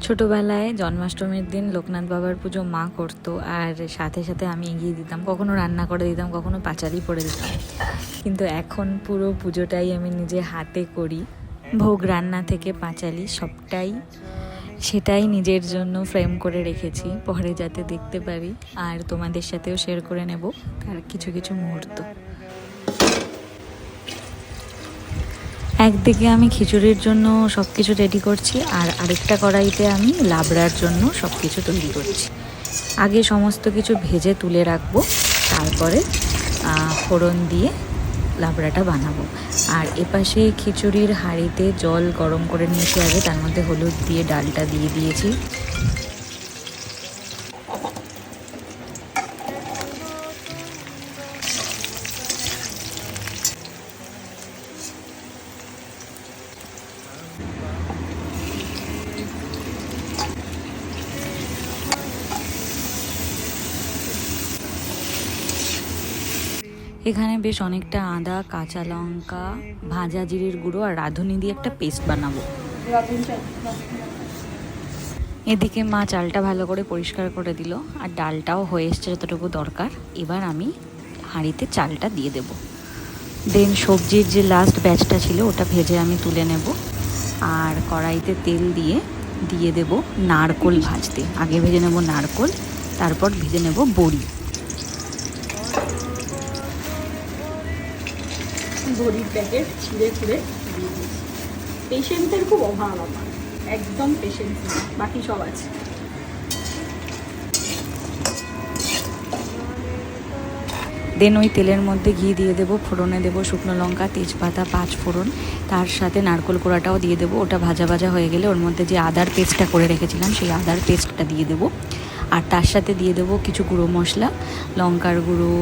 ছোটোবেলায় জন্মাষ্টমীর দিন লোকনাথ বাবার পুজো মা করতো, আর সাথে সাথে আমি এগিয়ে দিতাম, কখনো রান্না করে দিতাম, কখনো পাঁচালি পরে দিতাম। কিন্তু এখন পুরো পুজোটাই আমি নিজে হাতে করি, ভোগ রান্না থেকে পাঁচালি সবটাই, সেটাই নিজের জন্য ফ্রেম করে রেখেছি পরে যাতে দেখতে পারি আর তোমাদের সাথেও শেয়ার করে নেব তার কিছু কিছু মুহূর্ত। একদিকে আমি খিচুড়ির জন্য সব কিছু রেডি করছি, আর আরেকটা কড়াইতে আমি লাবড়ার জন্য সব কিছু তৈরি করছি। আগে সমস্ত কিছু ভেজে তুলে রাখবো, তারপরে ফোড়ন দিয়ে লাবড়াটা বানাবো। আর এপাশে খিচুড়ির হাঁড়িতে জল গরম করে নিয়েছি আগে, তার মধ্যে হলুদ দিয়ে ডালটা দিয়ে দিয়েছি। এখানে বেশ অনেকটা আদা, কাঁচা লঙ্কা, ভাজা জিরের গুঁড়ো আর রাঁধুনি দিয়ে একটা পেস্ট বানাবো। এদিকে মা চালটা ভালো করে পরিষ্কার করে দিল, আর ডালটাও হয়ে এসছে যতটুকু দরকার। এবার আমি হাঁড়িতে চালটা দিয়ে দেব। দেন সবজির যে লাস্ট ব্যাচটা ছিল ওটা ভেজে আমি তুলে নেব, আর কড়াইতে তেল দিয়ে দিয়ে দেব নারকোল ভাজতে। আগে ভেজে নেব নারকোল, তারপর ভেজে নেব বড়ি। বড়ির প্যাকেট ছিঁড়ে খুঁড়ে দিয়ে দিয়েছি। পেশেন্সের খুব অভাব আমার, একদম পেশেন্স, বাকি সব আছে। দেন ওই তেলের মধ্যে ঘি দিয়ে দেবো, ফোড়নে দেবো শুকনো লঙ্কা, তেজপাতা, 5 ফোড়ন, তার সাথে নারকোল কোড়াটাও দিয়ে দেবো। ওটা ভাজা ভাজা হয়ে গেলে ওর মধ্যে যে আদার পেস্টটা করে রেখেছিলাম সেই আদার পেস্টটা দিয়ে দেবো, আর তার সাথে দিয়ে দেবো কিছু গুঁড়ো মশলা, লঙ্কার গুঁড়ো,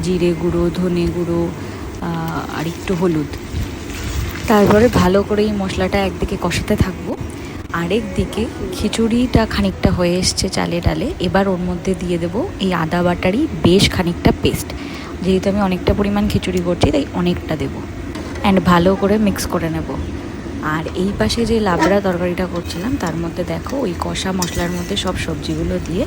জিরে গুঁড়ো, ধনে গুঁড়ো, আর একটু হলুদ। তারপরে ভালো করে এই মশলাটা একদিকে কষাতে থাকবো, আরেক দিকে খিচুড়িটা খানিকটা হয়ে এসছে চালে ডালে। এবার ওর মধ্যে দিয়ে দেবো এই আদা বাটারই বেশ খানিকটা পেস্ট, যেহেতু আমি অনেকটা পরিমাণ খিচুড়ি করছি তাই অনেকটা দেবো, অ্যান্ড ভালো করে মিক্স করে নেব। আর এই পাশে যে লাবড়া তরকারিটা করছিলাম তার মধ্যে দেখো ওই কষা মশলার মধ্যে সব সবজিগুলো দিয়ে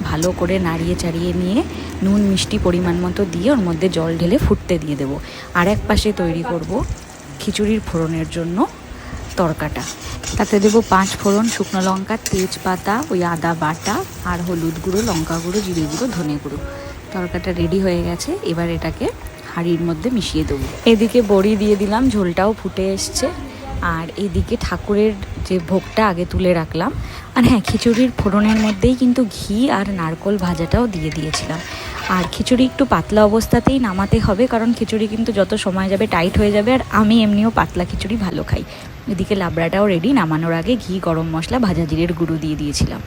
ভালো করে নাড়িয়ে চাড়িয়ে নিয়ে নুন মিষ্টি পরিমাণ মতো দিয়ে ওর মধ্যে জল ঢেলে ফুটতে দিয়ে দেবো। আর এক পাশে তৈরি করব খিচুড়ির ফোড়নের জন্য তরকাটা। তাতে দেবো 5 ফোড়ন, শুকনো লঙ্কা, তেজপাতা, ওই আদা বাটা, আর হলুদ গুঁড়ো, লঙ্কা গুঁড়ো, জিরে গুঁড়ো, ধনে গুঁড়ো। তরকাটা রেডি হয়ে গেছে, এবার এটাকে হাঁড়ির মধ্যে মিশিয়ে দেবো। এদিকে বড়ি দিয়ে দিলাম, ঝোলটাও ফুটে এসছে। আর এদিকে ঠাকুরের যে ভোগটা আগে তুলে রাখলাম। আর হ্যাঁ, খিচুড়ির ফোড়নের মধ্যেই কিন্তু ঘি আর নারকোল ভাজাটাও দিয়ে দিয়েছিলাম। আর খিচুড়ি একটু পাতলা অবস্থাতেই নামাতে হবে, কারণ খিচুড়ি কিন্তু যত সময় যাবে টাইট হয়ে যাবে, আর আমি এমনিও পাতলা খিচুড়ি ভালো খাই। এদিকে লাবড়াটাও রেডি, নামানোর আগে ঘি, গরম মশলা, ভাজা জিরের গুঁড়ো দিয়ে দিয়েছিলাম।